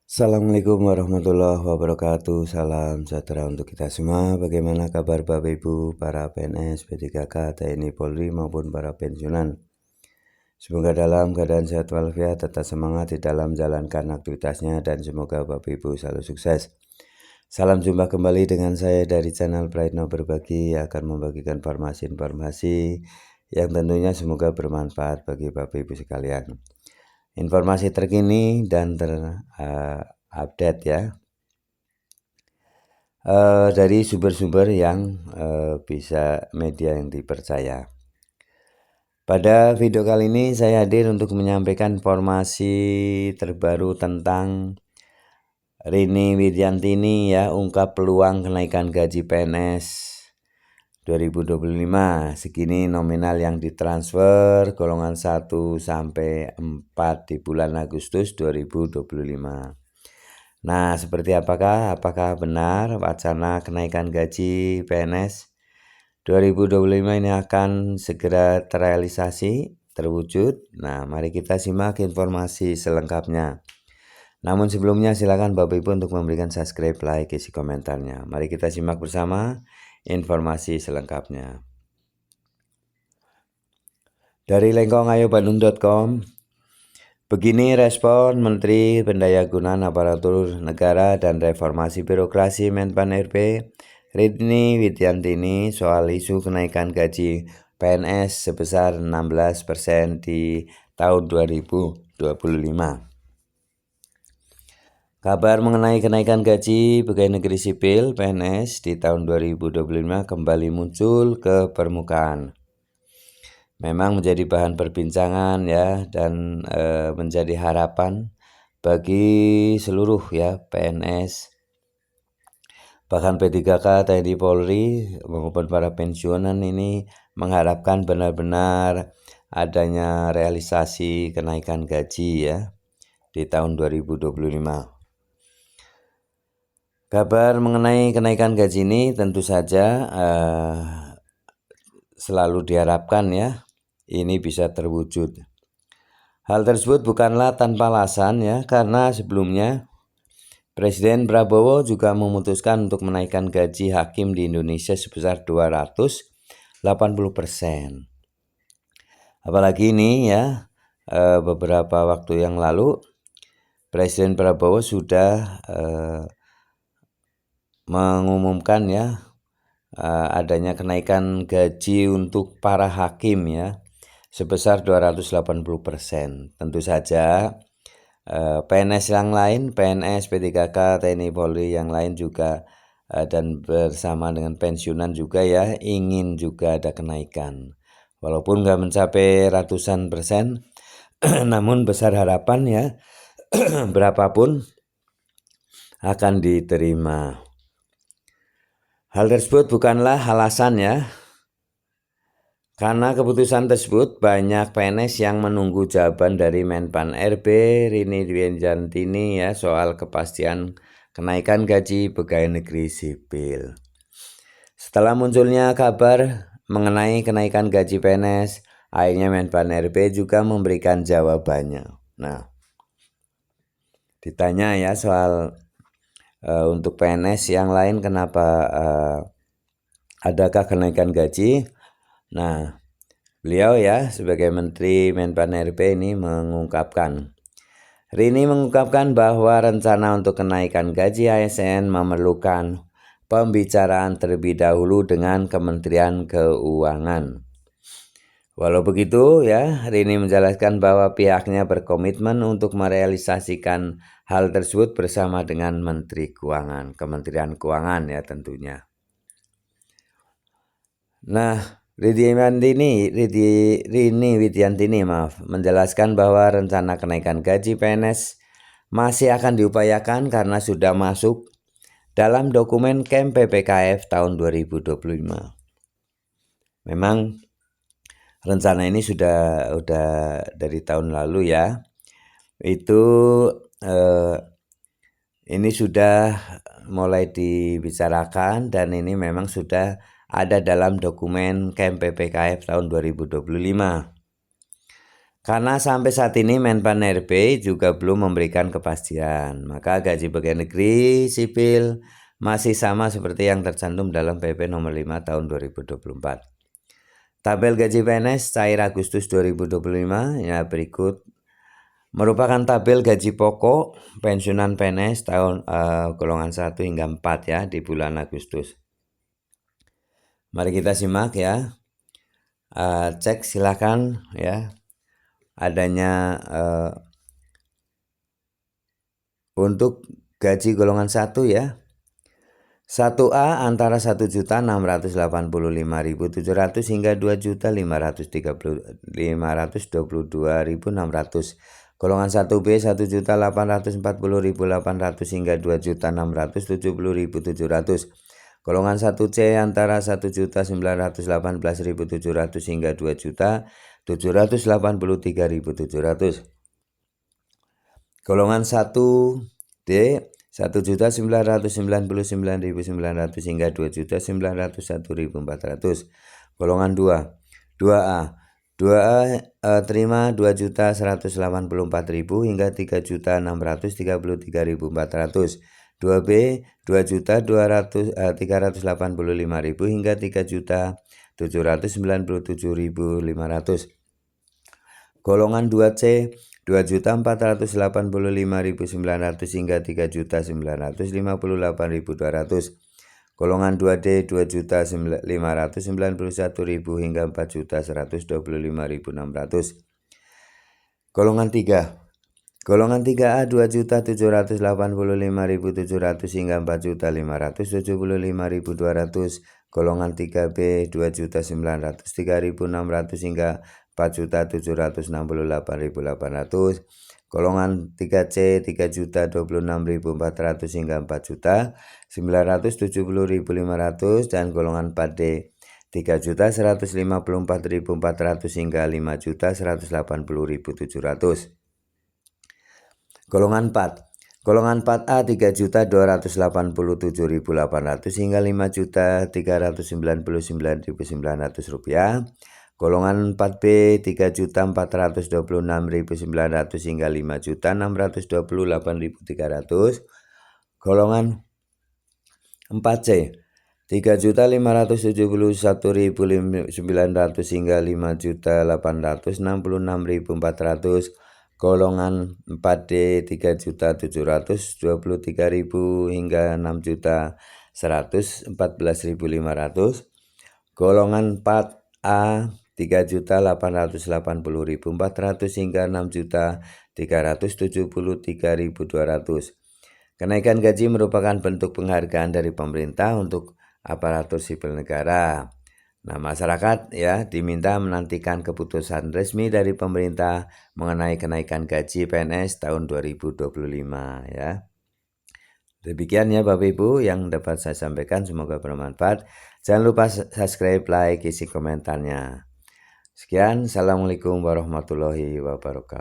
Assalamualaikum warahmatullahi wabarakatuh. Salam sejahtera untuk kita semua. Bagaimana kabar Bapak Ibu, para PNS, P3K, TNI, Polri maupun para pensiunan? Semoga dalam keadaan sehat walafiat, tetap semangat di dalam menjalankan aktivitasnya, dan semoga Bapak Ibu selalu sukses. Salam jumpa kembali dengan saya dari channel Praitno Berbagi, yang akan membagikan informasi-informasi yang tentunya semoga bermanfaat bagi Bapak Ibu sekalian. Informasi terkini dan terupdate ya, dari sumber-sumber yang bisa media yang dipercaya. Pada video kali ini saya hadir untuk menyampaikan informasi terbaru tentang Rini Widiantini ya, ungkap peluang kenaikan gaji PNS 2025. Segini nominal yang ditransfer golongan 1 sampai 4 di bulan Agustus 2025. Nah, seperti apakah benar wacana kenaikan gaji PNS 2025 ini akan segera terrealisasi, terwujud? Nah, mari kita simak informasi selengkapnya. Namun sebelumnya silakan Bapak Ibu untuk memberikan subscribe, like, isi komentarnya. Mari kita simak bersama informasi selengkapnya. Dari lengkongayobandung.com, begini respon Menteri Pendayagunaan Aparatur Negara dan Reformasi Birokrasi Menpan RB Rini Widiantini soal isu kenaikan gaji PNS sebesar 16% di tahun 2025. Kabar mengenai kenaikan gaji pegawai negeri sipil PNS di tahun 2025 kembali muncul ke permukaan. Memang menjadi bahan perbincangan ya, dan menjadi harapan bagi seluruh ya PNS, bahkan P3K, TNI, Polri maupun para pensiunan ini mengharapkan benar-benar adanya realisasi kenaikan gaji ya di tahun 2025. Kabar mengenai kenaikan gaji ini tentu saja selalu diharapkan ya ini bisa terwujud. Hal tersebut bukanlah tanpa alasan ya, karena sebelumnya Presiden Prabowo juga memutuskan untuk menaikkan gaji hakim di Indonesia sebesar 280%. Apalagi ini ya, beberapa waktu yang lalu Presiden Prabowo sudah mengumumkan ya adanya kenaikan gaji untuk para hakim ya sebesar 280%. Tentu saja PNS yang lain, PNS, P3K, TNI, Polri yang lain juga dan bersama dengan pensiunan juga ya ingin juga ada kenaikan. Walaupun nggak mencapai ratusan persen, namun besar harapan ya berapapun akan diterima. Hal tersebut bukanlah alasan ya, karena keputusan tersebut banyak PNS yang menunggu jawaban dari Menpan RB Rini Widiantini ya soal kepastian kenaikan gaji pegawai negeri sipil. Setelah munculnya kabar mengenai kenaikan gaji PNS, akhirnya Menpan RB juga memberikan jawabannya. Nah, ditanya ya soal untuk PNS yang lain kenapa adakah kenaikan gaji? Nah, beliau ya sebagai Menteri Menpan RB ini mengungkapkan, Rini mengungkapkan bahwa rencana untuk kenaikan gaji ASN memerlukan pembicaraan terlebih dahulu dengan Kementerian Keuangan. Walau begitu ya, Rini menjelaskan bahwa pihaknya berkomitmen untuk merealisasikan hal tersebut bersama dengan Menteri Keuangan, Kementerian Keuangan ya tentunya. Nah, Rini Widiantini menjelaskan bahwa rencana kenaikan gaji PNS masih akan diupayakan karena sudah masuk dalam dokumen KEM PPKF tahun 2025. Memang rencana ini sudah dari tahun lalu ya. Itu ini sudah mulai dibicarakan dan ini memang sudah ada dalam dokumen KEM PPKF tahun 2025. Karena sampai saat ini Menpan RB juga belum memberikan kepastian, maka gaji pegawai negeri sipil masih sama seperti yang tercantum dalam PP nomor 5 tahun 2024. Tabel gaji PNS cair Agustus 2025 ya berikut merupakan tabel gaji pokok pensiunan PNS tahun golongan 1 hingga 4 ya di bulan Agustus. Mari kita simak ya. Cek silakan ya. Adanya untuk gaji golongan 1 ya. 1A antara 1.685.700 hingga 2.522.600. Golongan 1B 1.840.800 hingga 2.670.700. Golongan 1C antara 1.918.700 hingga 2.783.700. Golongan 1D 1.999.900 hingga 2.901.400. Golongan 2A terima 2.184.000 hingga 3.633.400. 2B 2.385.000 hingga 3.797.500. Golongan 2C 2.485.900 hingga 3.958.200. Golongan 2D 2.591.000 hingga 4.125.600. Golongan 3 Golongan 3A 2.785.700 hingga 4.575.200. Golongan 3B 2.903.600 hingga 4.768.800. Golongan 3C 3.026.400 hingga 4.970.500 dan golongan 4D 3.154.400 hingga 5.180.700. Golongan 4 Golongan 4A 3.287.800 hingga 5.399.900 rupiah. Golongan 4B 3.426.900 hingga 5.628.300. Golongan 4C 3.571.900 hingga 5.866.400. Golongan 4D 3.723.000 hingga 6.114.500. Golongan 4A 3.880.400 hingga 6.373.200. Kenaikan gaji merupakan bentuk penghargaan dari pemerintah untuk aparatur sipil negara. Nah, masyarakat ya diminta menantikan keputusan resmi dari pemerintah mengenai kenaikan gaji PNS tahun 2025 ya. Demikian ya Bapak Ibu yang dapat saya sampaikan, semoga bermanfaat. Jangan lupa subscribe, like, isi komentarnya. Sekian, Assalamualaikum warahmatullahi wabarakatuh.